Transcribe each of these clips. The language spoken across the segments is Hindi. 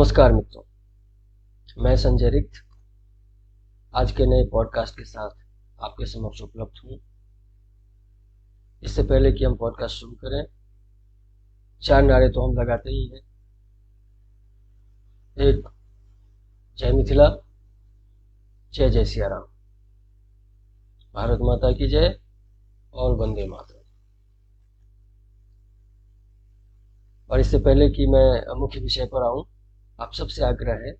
नमस्कार मित्रों, मैं संजय रिक्त आज के नए पॉडकास्ट के साथ आपके समक्ष उपलब्ध हूँ। इससे पहले कि हम पॉडकास्ट शुरू करें, 4 नारे तो हम लगाते ही हैं। एक, जय मिथिला, जय जय सिया राम, भारत माता की जय और वंदे मातरम। और इससे पहले कि मैं मुख्य विषय पर आऊँ, आप सबसे आग्रह है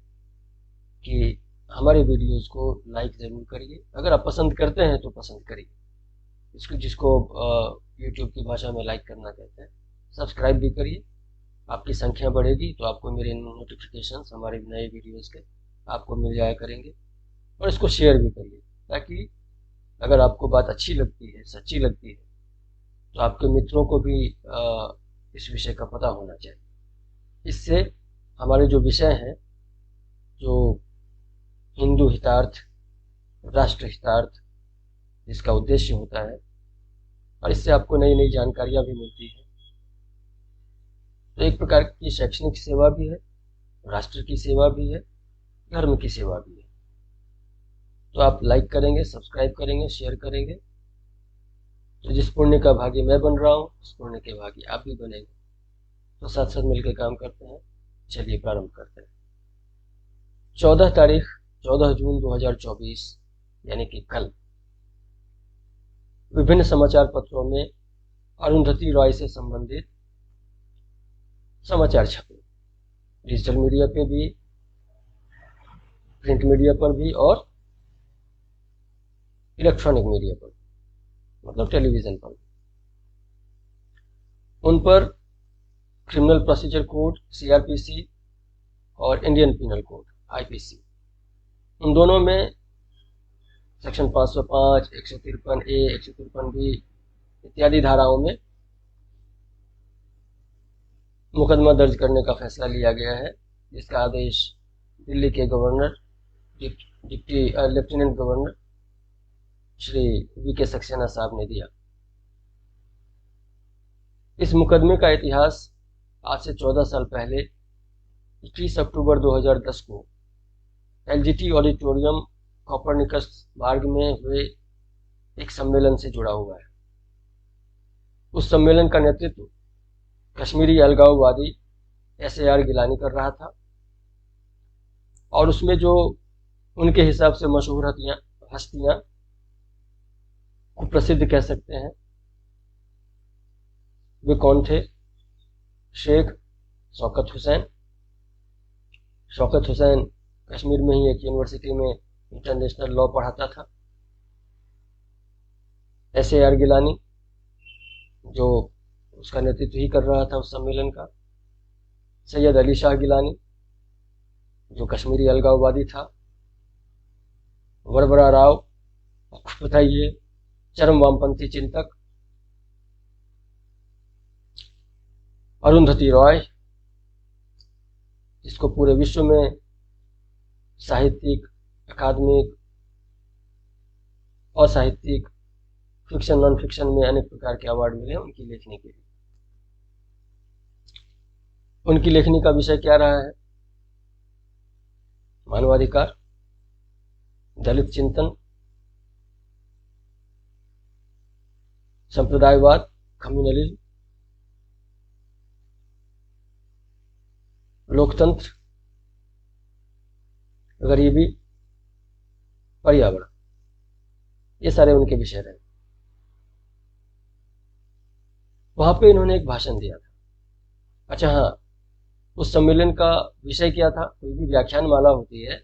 कि हमारे वीडियोस को लाइक ज़रूर करिए। अगर आप पसंद करते हैं तो पसंद करिए, जिसको यूट्यूब की भाषा में लाइक करना कहते हैं। सब्सक्राइब भी करिए, आपकी संख्या बढ़ेगी तो आपको मेरे नोटिफिकेशंस हमारे नए वीडियोस के आपको मिल जाया करेंगे। और इसको शेयर भी करिए, ताकि अगर आपको बात अच्छी लगती है, सच्ची लगती है, तो आपके मित्रों को भी इस विषय का पता होना चाहिए। इससे हमारे जो विषय हैं, जो हिंदू हितार्थ, राष्ट्र हितार्थ, जिसका उद्देश्य होता है, और इससे आपको नई नई जानकारियां भी मिलती हैं। तो एक प्रकार की शैक्षणिक सेवा भी है, राष्ट्र की सेवा भी है, धर्म की सेवा भी है। तो आप लाइक करेंगे, सब्सक्राइब करेंगे, शेयर करेंगे, तो जिस पुण्य का भागी मैं बन रहा हूँ, उस पुण्य के भागी आप भी बनेंगे। तो साथ साथ मिलकर काम करते हैं। चलिए प्रारंभ करते हैं। 14 जून 2024 यानी कि कल विभिन्न समाचार पत्रों में अरुंधति रॉय से संबंधित समाचार छपे, डिजिटल मीडिया पे भी, प्रिंट मीडिया पर भी और इलेक्ट्रॉनिक मीडिया पर, मतलब टेलीविजन पर। उन पर क्रिमिनल प्रोसीजर कोड सीआरपीसी और इंडियन पिनल कोड आईपीसी, उन दोनों में सेक्शन 505, 153A, 153B इत्यादि धाराओं में मुकदमा दर्ज करने का फैसला लिया गया है, जिसका आदेश दिल्ली के governor, deputy lieutenant governor Shri VK Saxena साहब ने दिया। इस मुकदमे का इतिहास आज से 14 साल पहले 21 अक्टूबर 2010 को एलजीटी ऑडिटोरियम कोपरनिकस मार्ग में हुए एक सम्मेलन से जुड़ा हुआ है। उस सम्मेलन का नेतृत्व कश्मीरी अलगाववादी SAR गिलानी कर रहा था, और उसमें जो उनके हिसाब से मशहूर हस्तियां को प्रसिद्ध कह सकते हैं, वे कौन थे? शेख शौकत हुसैन। शौकत हुसैन कश्मीर में ही एक यूनिवर्सिटी में इंटरनेशनल लॉ पढ़ाता था। SAR गिलानी, जो उसका नेतृत्व ही कर रहा था उस सम्मेलन का। सैयद अली शाह गिलानी, जो कश्मीरी अलगाववादी था। वरवरा राव, आपको पता ही है, चरम वामपंथी चिंतक। अरुंधति रॉय, जिसको पूरे विश्व में साहित्यिक, अकादमिक, असाहित्यिक, फिक्शन, नॉन फिक्शन में अनेक प्रकार के अवार्ड मिले उनकी लेखनी के लिए। उनकी लेखनी का विषय क्या रहा है? मानवाधिकार, दलित चिंतन, संप्रदायवाद, कम्युनलिज्म, लोकतंत्र, गरीबी, पर्यावरण, ये सारे उनके विषय रहे। वहां पे इन्होंने एक भाषण दिया था। अच्छा हाँ, उस सम्मेलन का विषय क्या था? कोई भी व्याख्यान माला होती है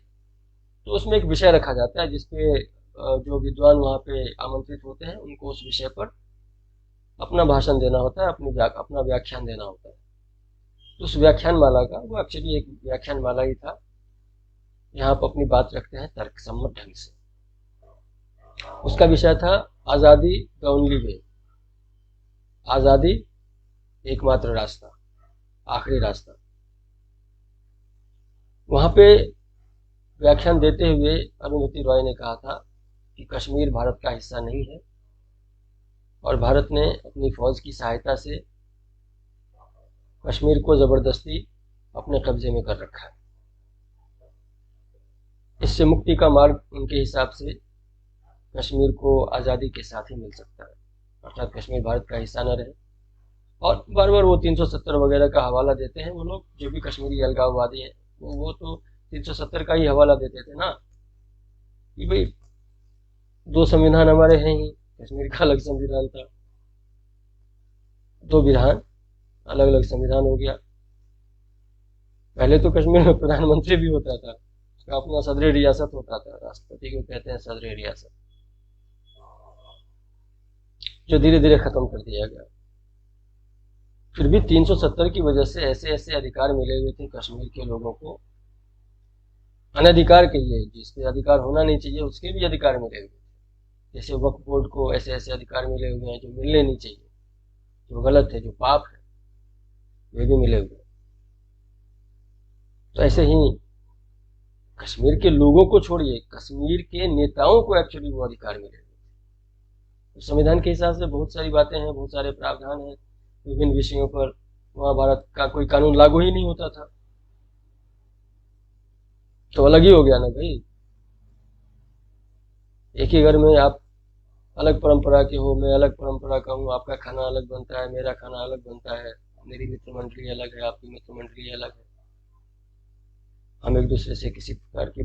तो उसमें एक विषय रखा जाता है, जिसपे जो विद्वान वहां पे आमंत्रित होते हैं उनको उस विषय पर अपना भाषण देना होता है, अपना व्याख्यान देना होता है। तो उस व्याख्यान माला का, वो एक्चुअली एक व्याख्यान माला ही था, यहाँ पर अपनी बात रखते हैं तर्कसम्मत ढंग से। उसका विषय था आज़ादी द ओनली वे, आज़ादी एकमात्र रास्ता, आखिरी रास्ता। वहां पे व्याख्यान देते हुए अरुंधति रॉय ने कहा था कि कश्मीर भारत का हिस्सा नहीं है, और भारत ने अपनी फौज की सहायता से कश्मीर को जबरदस्ती अपने कब्जे में कर रखा है। इससे मुक्ति का मार्ग उनके हिसाब से कश्मीर को आज़ादी के साथ ही मिल सकता है, अर्थात कश्मीर भारत का हिस्सा न रहे। और बार बार वो 370 वगैरह का हवाला देते हैं वो लोग, जो भी कश्मीरी अलगाववादी हैं वो तो 370 का ही हवाला देते थे ना, कि भाई दो संविधान हमारे हैं ही, कश्मीर का अलग संविधान था, दो विधान अलग अलग संविधान हो गया। पहले तो कश्मीर में प्रधानमंत्री भी होता था, उसका अपना सदर रियासत होता था, राष्ट्रपति को कहते हैं सदर रियासत, जो धीरे धीरे खत्म कर दिया गया। फिर भी 370 की वजह से ऐसे ऐसे अधिकार मिले हुए थे कश्मीर के लोगों को, अनधिकार कहिए, जिसके अधिकार होना नहीं चाहिए उसके भी अधिकार मिले हुए थे। जैसे वक्फ बोर्ड को ऐसे ऐसे अधिकार मिले हुए हैं जो मिलने नहीं चाहिए, जो गलत है, जो पाप है, वे भी मिले हुए हैं। तो ऐसे ही कश्मीर के लोगों को छोड़िए, कश्मीर के नेताओं को एक्चुअली वो अधिकार मिले हुए हैं। तो संविधान के हिसाब से बहुत सारी बातें हैं, बहुत सारे प्रावधान हैं विभिन्न विषयों पर। वहां भारत का कोई कानून लागू ही नहीं होता था, तो अलग ही हो गया ना भाई। एक ही घर में आप अलग परंपरा के हो, मैं अलग परंपरा का हूँ, आपका खाना अलग बनता है, मेरा खाना अलग बनता है, मेरी मित्र मंडली अलग है, आपकी मित्र मंडली अलग है, हम एक दूसरे से किसी प्रकार की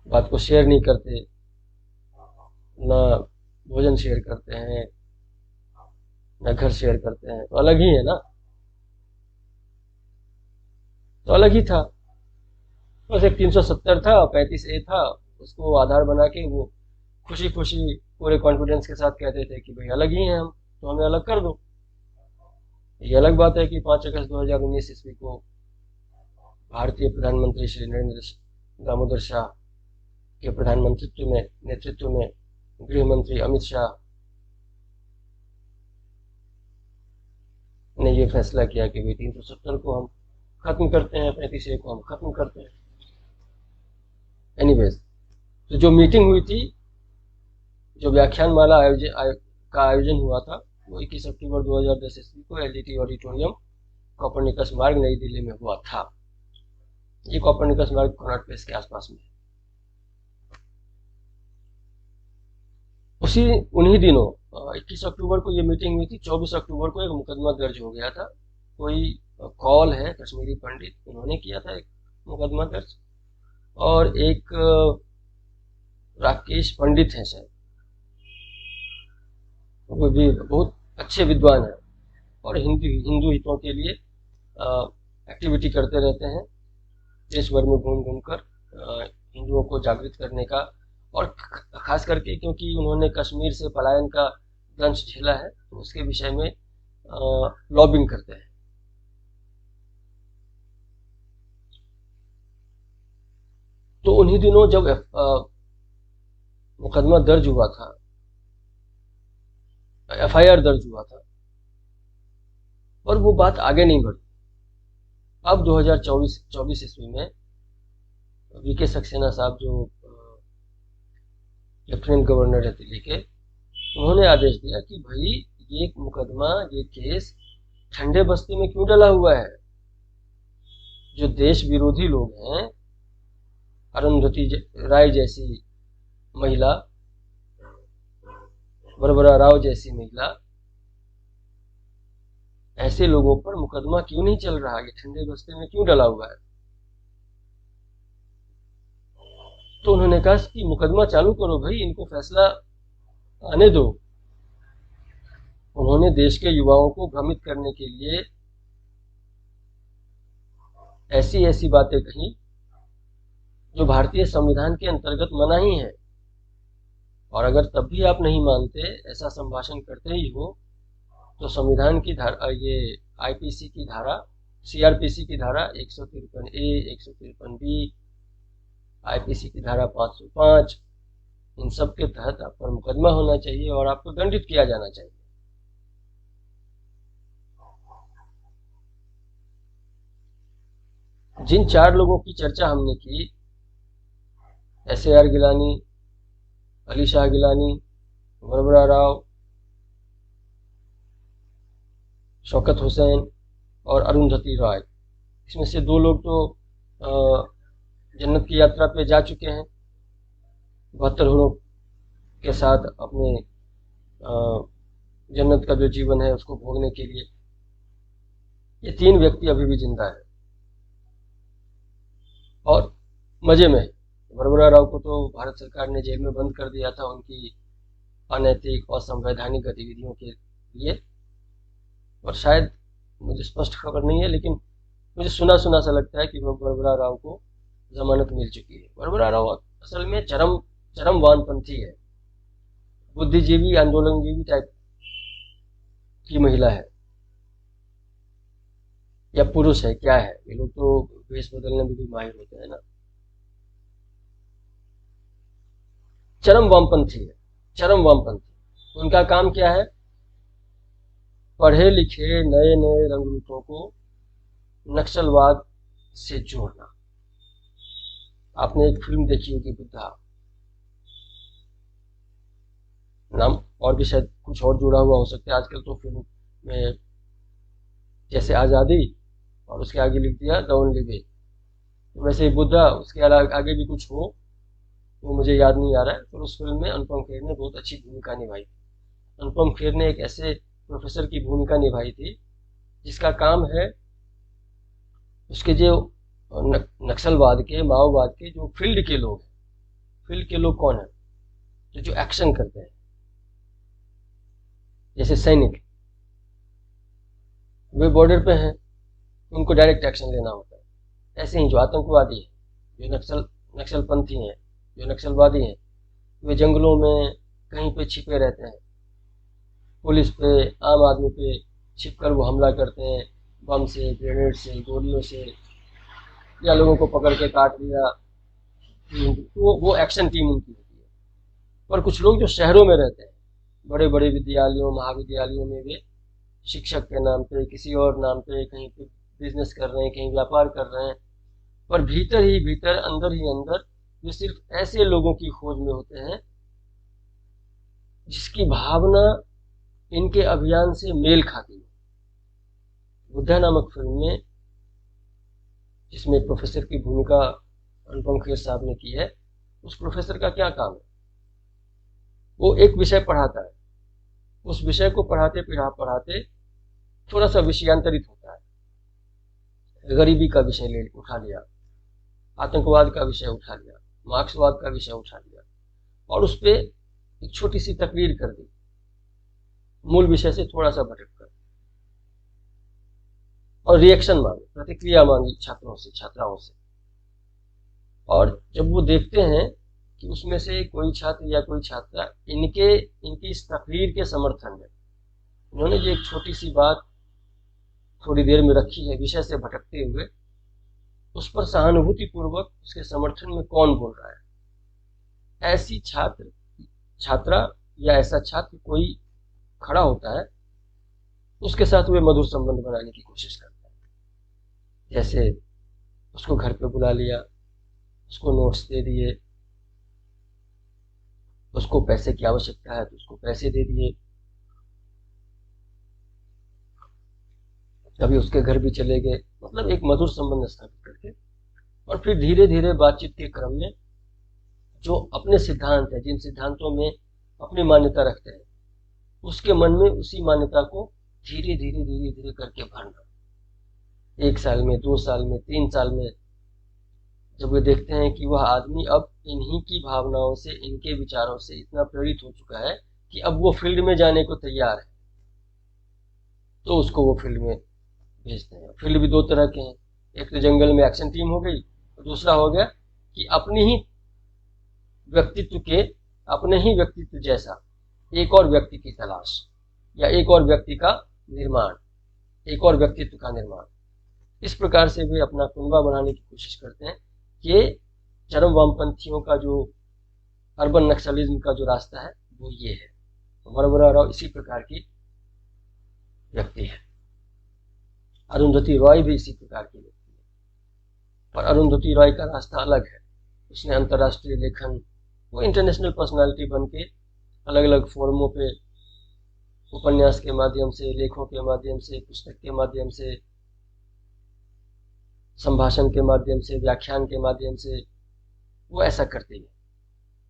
बात को शेयर नहीं करते, ना भोजन शेयर करते हैं, ना घर शेयर करते हैं, तो अलग ही है ना, तो अलग ही था। बस एक 370 था, 35A था, उसको आधार बना के वो खुशी खुशी पूरे कॉन्फिडेंस के साथ कहते थे कि भाई अलग ही हैं हम, तो हमें अलग कर दो। ये अलग बात है कि 5 अगस्त 2019 ईस्वी को भारतीय प्रधानमंत्री श्री नरेंद्र दामोदर शाह के नेतृत्व में गृह मंत्री अमित शाह ने ये फैसला किया कि भाई 370 को हम खत्म करते हैं, 35A को हम खत्म करते हैं। एनीवेज, तो जो मीटिंग हुई थी, जो व्याख्यान माला का आयोजन हुआ था, वो 21 अक्टूबर 2010 ईस्वी को LTT ऑडिटोरियम कोपरनिकस मार्ग नई दिल्ली में हुआ था। ये कोपरनिकस मार्ग कॉनॉट प्लेस के आसपास में। उन्हीं दिनों 21 अक्टूबर को ये मीटिंग हुई थी। 24 अक्टूबर को एक मुकदमा दर्ज हो गया था। कोई कॉल है कश्मीरी पंडित, उन्होंने किया था एक मुकदमा दर्ज, और एक राकेश पंडित है शायद, वो भी बहुत अच्छे विद्वान हैं और हिंदू हितों के लिए एक्टिविटी करते रहते हैं, देश भर में घूम घूम कर हिंदुओं को जागृत करने का, और खास करके क्योंकि उन्होंने कश्मीर से पलायन का दंश झेला है, तो उसके विषय में लॉबिंग करते हैं। तो उन्हीं दिनों जब मुकदमा दर्ज हुआ था, FIR दर्ज हुआ था, और वो बात आगे नहीं बढ़ी। अब 2024 ईस्वी में VK सक्सेना साहब, जो लेफ्टिनेंट गवर्नर है दिल्ली के, उन्होंने आदेश दिया कि भाई ये मुकदमा, ये केस ठंडे बस्ते में क्यों डला हुआ है। जो देश विरोधी लोग हैं, अरुंधति राय जैसी महिला, वरवरा राव जैसी महिला, ऐसे लोगों पर मुकदमा क्यों नहीं चल रहा, ये ठंडे बस्ते में क्यों डला हुआ है। तो उन्होंने कहा कि मुकदमा चालू करो भाई, इनको फैसला आने दो। उन्होंने देश के युवाओं को भ्रमित करने के लिए ऐसी ऐसी बातें कही जो भारतीय संविधान के अंतर्गत मना ही है। और अगर तब भी आप नहीं मानते, ऐसा संभाषण करते ही हो, तो संविधान की धारा, ये IPC की धारा, CRPC की धारा 153A, 153B, IPC की धारा 505, इन सब के तहत आप पर मुकदमा होना चाहिए और आपको दंडित किया जाना चाहिए। जिन 4 लोगों की चर्चा हमने की, SAR गिलानी, अली शाह गिलानी, वरवरा राव, शौकत हुसैन और अरुंधति रॉय, इसमें से 2 लोग तो जन्नत की यात्रा पे जा चुके हैं 72 हुरों के साथ अपने जन्नत का जो जीवन है उसको भोगने के लिए। ये 3 व्यक्ति अभी भी जिंदा है और मजे में है। वरवरा राव को तो भारत सरकार ने जेल में बंद कर दिया था उनकी अनैतिक और असंवैधानिक गतिविधियों के लिए, और शायद मुझे स्पष्ट खबर नहीं है, लेकिन मुझे सुना सुना सा लगता है कि वरवरा राव को जमानत मिल चुकी है। वरवरा राव असल में चरम वामपंथी है, बुद्धिजीवी आंदोलनजीवी टाइप की महिला है या पुरुष है, क्या है, ये लोग तो वेश बदलने में भी माहिर होते हैं ना। चरम वामपंथी है, चरम वामपंथी। उनका काम क्या है? पढ़े लिखे नए नए रंगरूटों को नक्सलवाद से जोड़ना। आपने एक फिल्म देखी होगी बुद्धा, नाम और भी शायद कुछ और जुड़ा हुआ हो सकता है। आजकल तो फिल्म में जैसे आज़ादी और उसके आगे लिख दिया द ओनली वे, वैसे ही बुद्धा, उसके आगे भी कुछ हो वो मुझे याद नहीं आ रहा है। पर उस फिल्म में अनुपम खेर ने बहुत अच्छी भूमिका निभाई थी। अनुपम खेर ने एक ऐसे प्रोफेसर की भूमिका निभाई थी जिसका काम है उसके जो नक्सलवाद के, माओवाद के जो फील्ड के लोग हैं, फील्ड के लोग कौन है? तो जो एक्शन करते हैं, जैसे सैनिक, वे बॉर्डर पे हैं, उनको डायरेक्ट एक्शन लेना होता है। ऐसे ही जो आतंकवादी हैं, जो नक्सलपंथी हैं, जो नक्सलवादी हैं, वे जंगलों में कहीं पे छिपे रहते हैं, पुलिस पे, आम आदमी पे छिपकर वो हमला करते हैं, बम से, ग्रेनेड से, गोलियों से, या लोगों को पकड़ के काट लिया। तो वो एक्शन टीम उनकी होती है। पर कुछ लोग जो शहरों में रहते हैं, बड़े बड़े विद्यालयों, महाविद्यालयों में वे शिक्षक के नाम पे, किसी और नाम पे, कहीं पे बिजनेस कर रहे हैं, कहीं व्यापार कर रहे हैं, पर भीतर ही भीतर, अंदर ही अंदर वे सिर्फ ऐसे लोगों की खोज में होते हैं जिसकी भावना इनके अभियान से मेल खाती है। बुद्धा नामक फिल्म में, जिसमें प्रोफेसर की भूमिका अनुपम खेर साहब ने की है, उस प्रोफेसर का क्या काम है? वो एक विषय पढ़ाता है, उस विषय को पढ़ाते पढ़ाते थोड़ा सा विषयांतरित होता है। गरीबी का विषय ले उठा लिया, आतंकवाद का विषय उठा लिया, मार्क्सवाद का विषय उठा लिया, और उस पर एक छोटी सी तकरीर कर दी, मूल विषय से थोड़ा सा भटक कर, और रिएक्शन मांगी, प्रतिक्रिया मांगी छात्रों से, छात्राओं से। और जब वो देखते हैं कि उसमें से कोई छात्र या कोई छात्रा इनकी इस तकरीर के समर्थन में, उन्होंने जो एक छोटी सी बात थोड़ी देर में रखी है विषय से भटकते हुए, उस पर सहानुभूति पूर्वक उसके समर्थन में कौन बोल रहा है, ऐसी छात्रा या ऐसा छात्र कोई खड़ा होता है, उसके साथ वे मधुर संबंध बनाने की कोशिश करता है। जैसे उसको घर पे बुला लिया, उसको नोट्स दे दिए, उसको पैसे की आवश्यकता है तो उसको पैसे दे दिए, कभी उसके घर भी चले गए, मतलब एक मधुर संबंध स्थापित करके। और फिर धीरे धीरे बातचीत के क्रम में जो अपने सिद्धांत है, जिन सिद्धांतों में अपनी मान्यता रखते हैं, उसके मन में उसी मान्यता को धीरे धीरे धीरे धीरे करके भरना। 1 साल में, 2 साल में, 3 साल में, जब वे देखते हैं कि वह आदमी अब इन्हीं की भावनाओं से, इनके विचारों से इतना प्रेरित हो चुका है कि अब वो फील्ड में जाने को तैयार है, तो उसको वो फील्ड में भेजते हैं। फील्ड भी 2 तरह के हैं, एक तो जंगल में एक्शन टीम हो गई, और दूसरा हो गया कि अपने ही व्यक्तित्व जैसा एक और व्यक्ति की तलाश, या एक और व्यक्ति का निर्माण, एक और व्यक्तित्व का निर्माण। इस प्रकार से वे अपना कुनबा बनाने की कोशिश करते हैं। ये चरम वामपंथियों का जो अर्बन नक्सलिज्म का जो रास्ता है वो ये है। वरवरा राव इसी प्रकार की व्यक्ति है। अरुंधति रॉय भी इसी प्रकार की व्यक्ति है, पर अरुंधति रॉय का रास्ता अलग है। उसने अंतर्राष्ट्रीय लेखन, वो इंटरनेशनल पर्सनालिटी बन के अलग अलग फोरमों पे उपन्यास के माध्यम से, लेखों के माध्यम से, पुस्तक के माध्यम से संभाषण के माध्यम से, व्याख्यान के माध्यम से वो ऐसा करते हैं।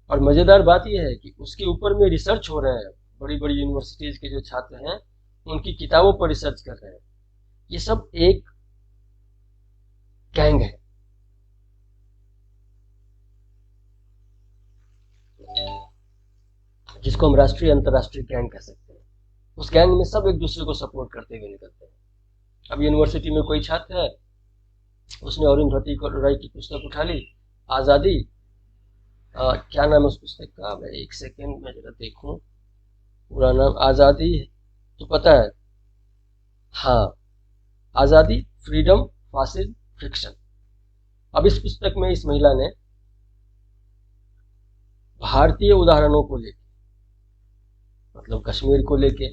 और मजेदार बात यह है कि उसके ऊपर में रिसर्च हो रहे हैं। बड़ी बड़ी यूनिवर्सिटीज के जो छात्र हैं उनकी किताबों पर रिसर्च कर रहे हैं। ये सब एक गैंग है। जिसको हम राष्ट्रीय अंतर्राष्ट्रीय गैंग कह सकते हैं। उस गैंग में सब एक दूसरे को सपोर्ट करते हुए निकलते हैं। अब यूनिवर्सिटी में कोई छात्र है, उसने अरुंधति रॉय की पुस्तक उठा ली, आजादी, क्या नाम है उस पुस्तक का, मैं एक सेकेंड में जरा देखूं, पूरा नाम आजादी तो पता है, हाँ, आजादी, फ्रीडम, फासिज्म, फिक्शन। अब इस पुस्तक में इस महिला ने भारतीय उदाहरणों को लेके, मतलब कश्मीर को लेके,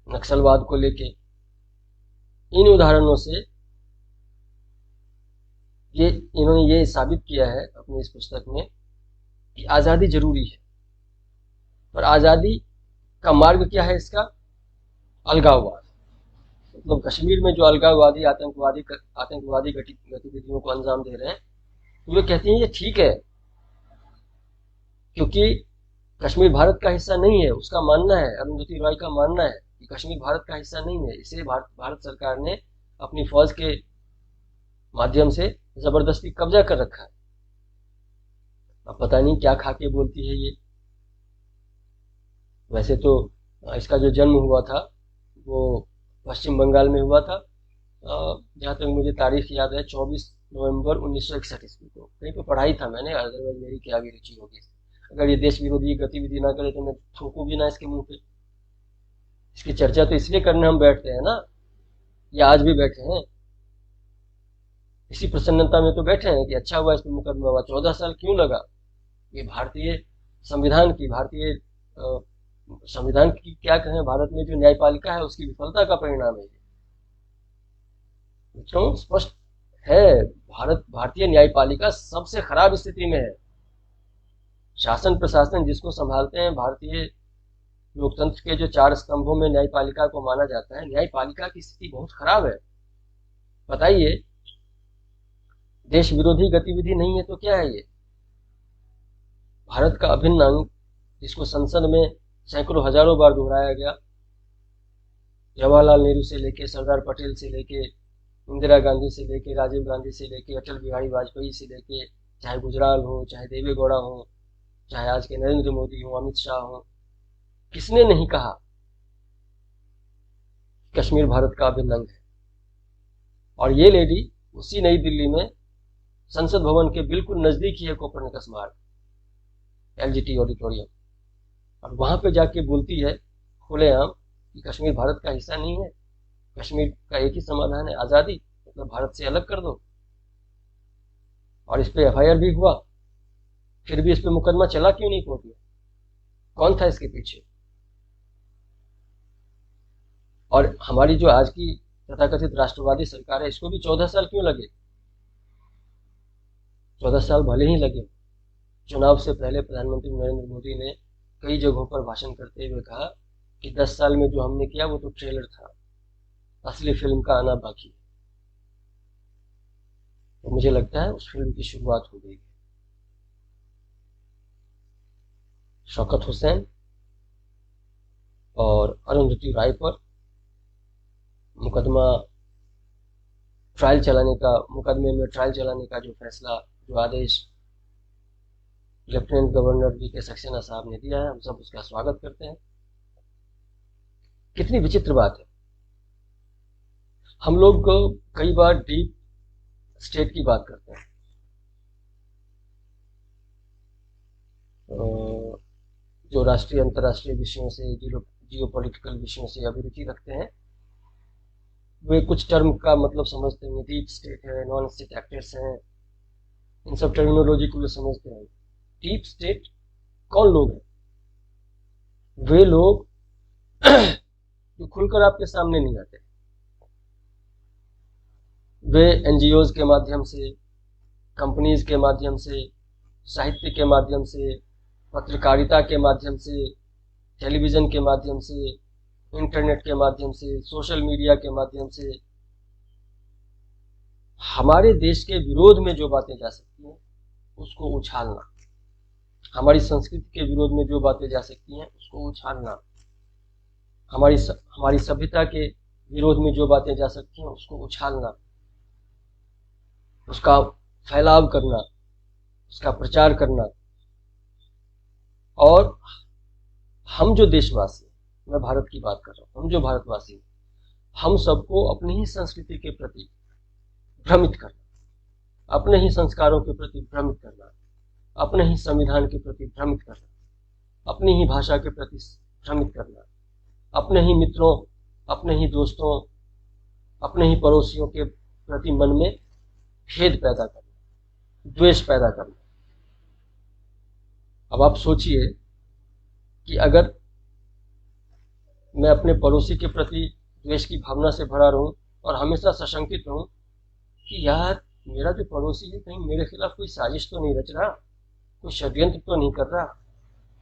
नक्सलवाद को लेके, इन उदाहरणों से इन्होंने ये साबित किया है अपनी इस पुस्तक में कि आजादी जरूरी है। पर आजादी का मार्ग क्या है इसका? अलगाववाद। मतलब कश्मीर में जो अलगाववादी आतंकवादी गतिविधियों को अंजाम दे रहे हैं, वो कहती हैं ये ठीक है, क्योंकि कश्मीर भारत का हिस्सा नहीं है। उसका मानना है, अरुंधति रॉय का मानना है कि कश्मीर भारत का हिस्सा नहीं है। इसे भारत सरकार ने अपनी फौज के माध्यम से जबरदस्ती कब्जा कर रखा है। अब पता नहीं क्या खा के बोलती है ये। वैसे तो इसका जो जन्म हुआ था वो पश्चिम बंगाल में हुआ था। जहाँ तक मुझे तारीख याद है 24 नवंबर 1961 ईस्वी को। कहीं पे पढ़ाई था मैंने, अदरवाइज मेरी क्या भी रुचि होगी। अगर ये देश विरोधी गतिविधि ना करे तो मैं थूकू भी ना इसके मुंह पे। इसकी चर्चा तो इसलिए करने हम बैठते हैं ना, या आज भी बैठे हैं, इसी प्रसन्नता में तो बैठे हैं कि अच्छा हुआ इस पर मुकदमा हुआ। 14 साल क्यों लगा? ये भारतीय संविधान की क्या कहें, भारत में जो न्यायपालिका है उसकी विफलता का परिणाम है। क्यों? स्पष्ट है, भारतीय न्यायपालिका सबसे खराब स्थिति में है। शासन प्रशासन जिसको संभालते हैं, भारतीय लोकतंत्र के जो 4 स्तंभों में न्यायपालिका को माना जाता है, न्यायपालिका की स्थिति बहुत खराब है। बताइए, देश विरोधी गतिविधि नहीं है तो क्या है ये? भारत का अभिन्न अंग, जिसको संसद में सैकड़ों हजारों बार दोहराया गया, जवाहरलाल नेहरू से लेके, सरदार पटेल से लेके, इंदिरा गांधी से लेके, राजीव गांधी से लेके, अटल बिहारी वाजपेयी से लेके, चाहे गुजराल हो, चाहे देवे गौड़ा हो, चाहे आज के नरेंद्र मोदी हो, अमित शाह हो, किसने नहीं कहा कश्मीर भारत का अभिन्न अंग है? और ये लेडी उसी नई दिल्ली में संसद भवन के बिल्कुल नजदीक ही है कोपरनिकस मार्ग, एलजीटी ऑडिटोरियम, और वहां पे जाके बोलती है खुलेआम कि कश्मीर भारत का हिस्सा नहीं है, कश्मीर का एक ही समाधान है, आजादी, मतलब भारत से अलग कर दो। और इस पे एफआईआर भी हुआ, फिर भी इस पे मुकदमा चला क्यों नहीं कोर्ट में? कौन था इसके पीछे? और हमारी जो आज की तथाकथित राष्ट्रवादी सरकार है, इसको भी 14 साल क्यों लगे? 14 साल भले ही लगे। चुनाव से पहले प्रधानमंत्री नरेंद्र मोदी ने कई जगहों पर भाषण करते हुए कहा कि 10 साल में जो हमने किया वो तो ट्रेलर था, असली फिल्म का आना बाकी है। तो मुझे लगता है उस फिल्म की शुरुआत हो गई है। शौकत हुसैन और अरुंधति राय पर मुकदमे में ट्रायल चलाने का जो फैसला, जो आदेश लेफ्टिनेंट गवर्नर वी.के. सक्सेना साहब ने दिया है, हम सब उसका स्वागत करते हैं। कितनी विचित्र बात है, हम लोग कई बार डीप स्टेट की बात करते हैं, जो राष्ट्रीय अंतर्राष्ट्रीय विषयों से, जियो पॉलिटिकल विषयों से अभिरुचि रखते हैं, वे कुछ टर्म का मतलब समझते हैं। डीप स्टेट है, नॉन स्टेट एक्टर्स हैं, इन सब टर्मिनोलॉजी को वे समझते हैं। डीप स्टेट कौन लोग हैं? वे लोग जो खुलकर आपके सामने नहीं आते। वे एनजीओज के माध्यम से, कंपनीज के माध्यम से, साहित्य के माध्यम से, पत्रकारिता के माध्यम से, टेलीविजन के माध्यम से, इंटरनेट के माध्यम से, सोशल मीडिया के माध्यम से हमारे देश के विरोध में जो बातें जा सकती हैं उसको उछालना, हमारी संस्कृति के विरोध में जो बातें जा सकती हैं उसको उछालना, हमारी सभ्यता के विरोध में जो बातें जा सकती हैं उसको उछालना, उसका फैलाव करना, उसका प्रचार करना। और हम जो देशवासी, मैं भारत की बात कर रहा हूँ, हम जो भारतवासी हैं, हम सबको अपनी ही संस्कृति के प्रति भ्रमित करना, अपने ही संस्कारों के प्रति भ्रमित करना, अपने ही संविधान के प्रति भ्रमित करना, अपनी ही भाषा के प्रति भ्रमित करना, अपने ही मित्रों, अपने ही दोस्तों, अपने ही पड़ोसियों के प्रति मन में भेद पैदा करना, द्वेष पैदा करना। अब आप सोचिए कि अगर मैं अपने पड़ोसी के प्रति द्वेष की भावना से भरा रहूं और हमेशा सशंकित रहूं कि यार मेरा जो पड़ोसी है कहीं मेरे खिलाफ कोई साजिश तो नहीं रच रहा, कोई षड्यंत्र तो नहीं कर रहा,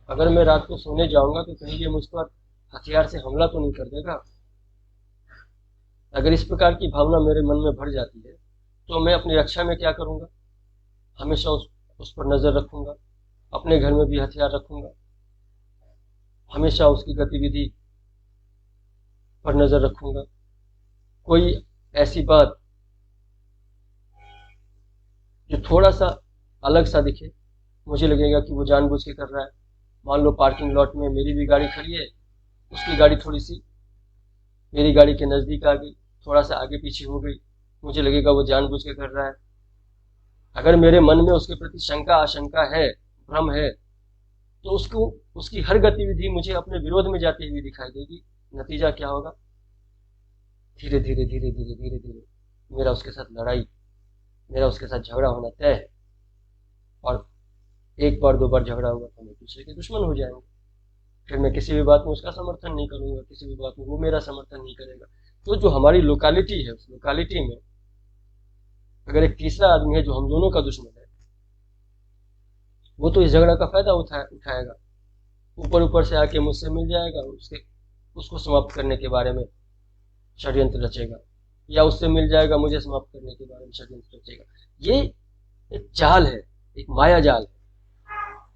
अगर मैं रात को सोने जाऊंगा तो कहीं ये मुझ पर हथियार से हमला तो नहीं कर देगा। अगर इस प्रकार की भावना मेरे मन में भर जाती है तो मैं अपनी रक्षा में क्या करूंगा, हमेशा उस पर नजर रखूंगा, अपने घर में भी हथियार रखूंगा, हमेशा उसकी गतिविधि पर नजर रखूंगा। कोई ऐसी बात जो थोड़ा सा अलग सा दिखे, मुझे लगेगा कि वो जानबूझ के कर रहा है। मान लो पार्किंग लॉट में मेरी भी गाड़ी खड़ी है, उसकी गाड़ी थोड़ी सी मेरी गाड़ी के नजदीक आ गई, थोड़ा सा आगे पीछे हो गई, मुझे लगेगा वो जानबूझ के कर रहा है। अगर मेरे मन में उसके प्रति शंका आशंका है, भ्रम है, तो उसको उसकी हर गतिविधि मुझे अपने विरोध में जाती हुई दिखाई देगी। नतीजा क्या होगा, धीरे धीरे धीरे धीरे धीरे धीरे मेरा उसके साथ लड़ाई, मेरा उसके साथ झगड़ा होना तय है। और एक बार दो बार झगड़ा होगा तो हम एक दूसरे के दुश्मन हो जाएंगे। फिर मैं किसी भी बात में उसका समर्थन नहीं करूंगा, किसी भी बात में वो मेरा समर्थन नहीं करेगा। तो जो हमारी लोकालिटी है, उस लोकालिटी में अगर एक तीसरा आदमी है जो हम दोनों का दुश्मन है, वो तो इस झगड़ा का फायदा उठाएगा, ऊपर ऊपर से आके मुझसे मिल जाएगा, उसको समाप्त करने के बारे में षड्यंत्र रचेगा, या उससे मिल जाएगा, मुझे समाप्त करने के बारे में षड्यंत्र रचेगा। ये एक जाल है, एक माया जाल है,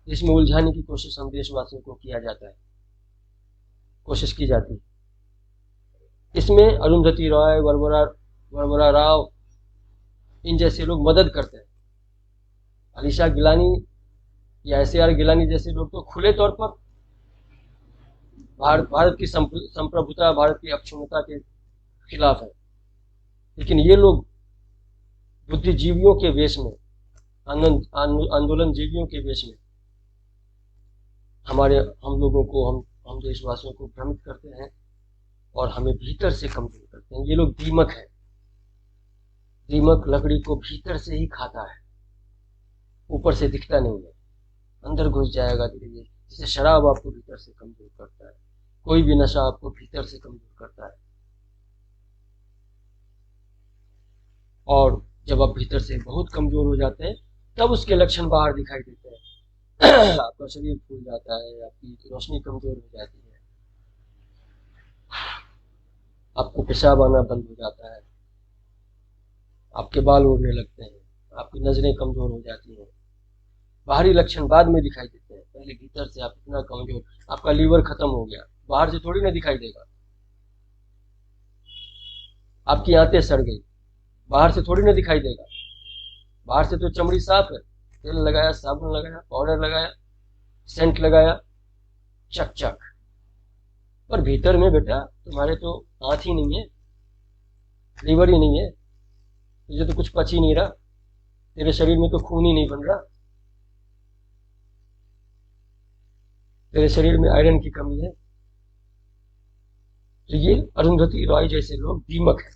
जिसमें उलझाने की कोशिश हम देशवासियों को किया जाता है, कोशिश की जाती है। इसमें अरुंधति रॉय, वर्बरा राव, इन जैसे लोग मदद करते हैं। अलीशा गिलानी या एस.आर. गिलानी जैसे लोग तो खुले तौर पर भारत की संप्रभुता, भारत की अक्षुण्णता के खिलाफ है। लेकिन ये लोग बुद्धिजीवियों के वेश में, आंदोलन जीवियों के वेश में हम लोगों को, हम देशवासियों को भ्रमित करते हैं और हमें भीतर से कमजोर करते हैं। ये लोग दीमक है, दीमक लकड़ी को भीतर से ही खाता है, ऊपर से दिखता नहीं है, अंदर घुस जाएगा धीरे धीरे। जैसे शराब आपको भीतर से कमजोर करता है, कोई भी नशा आपको भीतर से कमजोर करता है। और जब आप भीतर से बहुत कमजोर हो जाते हैं तब उसके लक्षण बाहर दिखाई देते हैं। आपका शरीर फूल जाता है, आपकी रोशनी कमजोर हो जाती है, आपको पेशाब आना बंद हो जाता है, आपके बाल उड़ने लगते हैं, आपकी नजरें कमजोर हो जाती हैं। बाहरी लक्षण बाद में दिखाई देते हैं, पहले भीतर से आप इतना कमजोर, आपका लीवर खत्म हो गया, बाहर से थोड़ी ना दिखाई देगा। आपकी आंतें सड़ गई, बाहर से थोड़ी ना दिखाई देगा। बाहर से तो चमड़ी साफ है, तेल लगाया, साबुन लगाया, पाउडर लगाया, सेंट लगाया, चक चक। पर भीतर में बेटा तुम्हारे तो आंत ही नहीं है, लीवर ही नहीं है, तुझे तो कुछ पच ही नहीं रहा, तेरे शरीर में तो खून ही नहीं बन रहा, तेरे शरीर में आयरन की कमी है। तो ये अरुंधति रॉय जैसे लोग दीमक है,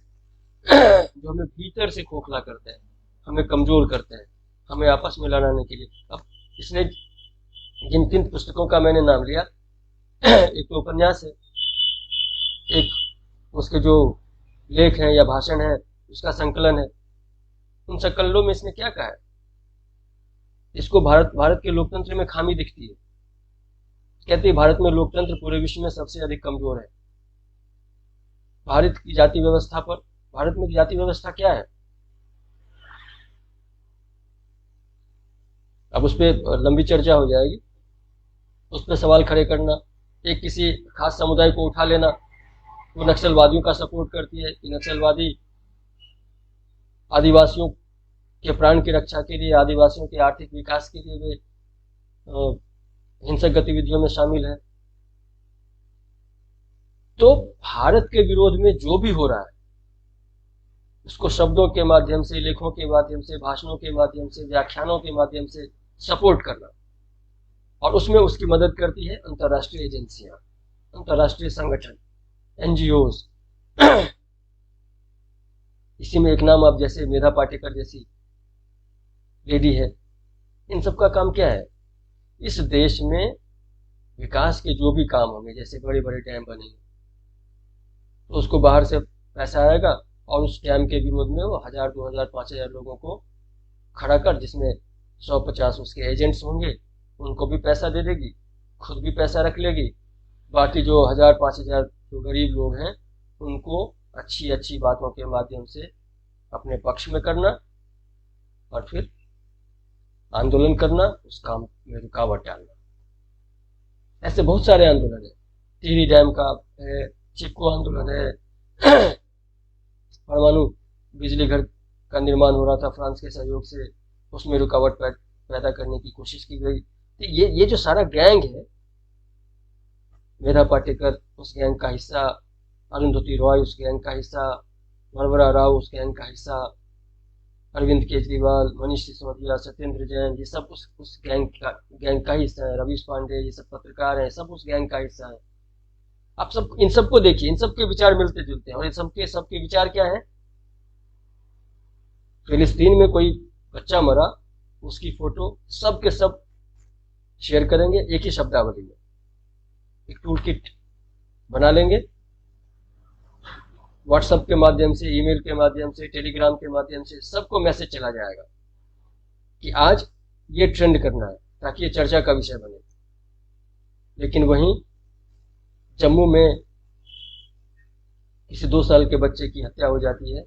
जो हमें भीतर से खोखला करते हैं, हमें कमजोर करते हैं, हमें आपस में लड़ाने के लिए। अब इसने जिन 3 पुस्तकों का मैंने नाम लिया, एक तो उपन्यास है, एक उसके जो लेख हैं या भाषण है उसका संकलन है। उन संकलनों में इसने क्या कहा है, इसको भारत के लोकतंत्र में खामी दिखती है। कहते हैं भारत में लोकतंत्र पूरे विश्व में सबसे अधिक कमजोर है। भारत में जाति व्यवस्था क्या है, अब उस पर लंबी चर्चा हो जाएगी। उस पर सवाल खड़े करना, एक किसी खास समुदाय को उठा लेना, वो नक्सलवादियों का सपोर्ट करती है कि नक्सलवादी आदिवासियों के प्राण की रक्षा के लिए, आदिवासियों के आर्थिक विकास के लिए वे हिंसक गतिविधियों में शामिल है। तो भारत के विरोध में जो भी हो रहा है उसको शब्दों के माध्यम से, लेखों के माध्यम से, भाषणों के माध्यम से, व्याख्यानों के माध्यम से सपोर्ट करना, और उसमें उसकी मदद करती है अंतर्राष्ट्रीय एजेंसियां, अंतर्राष्ट्रीय संगठन, एनजीओज। इसी में एक नाम आप जैसे मेधा पाटेकर जैसी लेडी है, इन सब का काम क्या है? इस देश में विकास के जो भी काम होंगे, जैसे बड़े बड़े डैम बनेंगे तो उसको बाहर से पैसा आएगा और उस डैम के विरोध में वो 1000, 2000, 5000 लोगों को खड़ा कर, जिसमें 150 उसके एजेंट्स होंगे, उनको भी पैसा दे देगी, खुद भी पैसा रख लेगी, बाकी जो 1000, 5000 जो गरीब लोग हैं उनको अच्छी अच्छी बातों के माध्यम से अपने पक्ष में करना और फिर आंदोलन करना, उस काम में रुकावट डालना। ऐसे बहुत सारे आंदोलन है। टिहरी डैम का है, चिपको आंदोलन है, परमाणु बिजली घर का निर्माण हो रहा था फ्रांस के सहयोग से, उसमें रुकावट पैदा करने की कोशिश की गई। तो ये जो सारा गैंग है, मेधा पाटेकर उस गैंग का हिस्सा, अरुंधति रॉय उस गैंग का हिस्सा, वरवरा राव उस गैंग का हिस्सा, अरविंद केजरीवाल, मनीष सिसोदिया, सत्येंद्र जैन, ये सब उस गैंग का हिस्सा है। रवीश पांडे, ये सब पत्रकार हैं, सब उस गैंग का हिस्सा है। आप सब इन सबको देखिए, इन सबके विचार मिलते जुलते हैं, और इन सबके विचार क्या है? फिलिस्तीन में कोई बच्चा मरा, उसकी फोटो सब के सब शेयर करेंगे एक ही शब्दावली में, एक टूल किट बना लेंगे, व्हाट्सएप के माध्यम से, ईमेल के माध्यम से, टेलीग्राम के माध्यम से सबको मैसेज चला जाएगा कि आज ये ट्रेंड करना है, ताकि ये चर्चा का विषय बने। लेकिन वहीं जम्मू में किसी 2 साल के बच्चे की हत्या हो जाती है,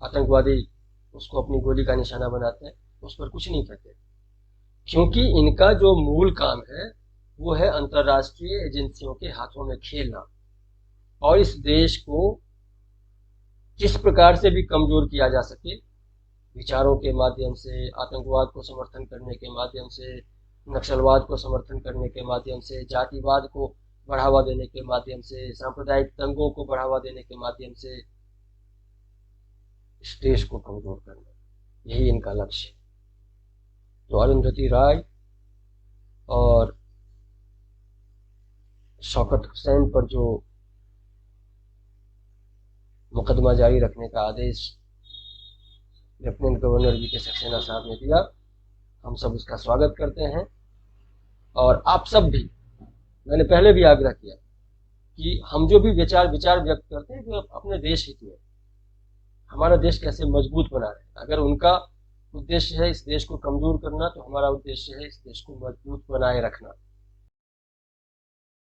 आतंकवादी उसको अपनी गोली का निशाना बनाते हैं, उस पर कुछ नहीं कहते, क्योंकि इनका जो मूल काम है वो है अंतर्राष्ट्रीय एजेंसियों के हाथों में खेलना, और इस देश को किस प्रकार से भी कमजोर किया जा सके, विचारों के माध्यम से, आतंकवाद को समर्थन करने के माध्यम से, नक्सलवाद को समर्थन करने के माध्यम से, जातिवाद को बढ़ावा देने के माध्यम से, सांप्रदायिक दंगों को बढ़ावा देने के माध्यम से इस देश को कमजोर करना, यही इनका लक्ष्य है। तो अरुंधति राय और शौकत हुसैन पर जो मुकदमा जारी रखने का आदेश लेफ्टिनेंट गवर्नर वी.के. सक्सेना साहब ने दिया, हम सब उसका स्वागत करते हैं। और आप सब भी, मैंने पहले भी आग्रह किया कि हम जो भी विचार व्यक्त करते हैं वो अपने देश हित में, हमारा देश कैसे मजबूत बना रहे। अगर उनका उद्देश्य है इस देश को कमजोर करना, तो हमारा उद्देश्य है इस देश को मजबूत बनाए रखना।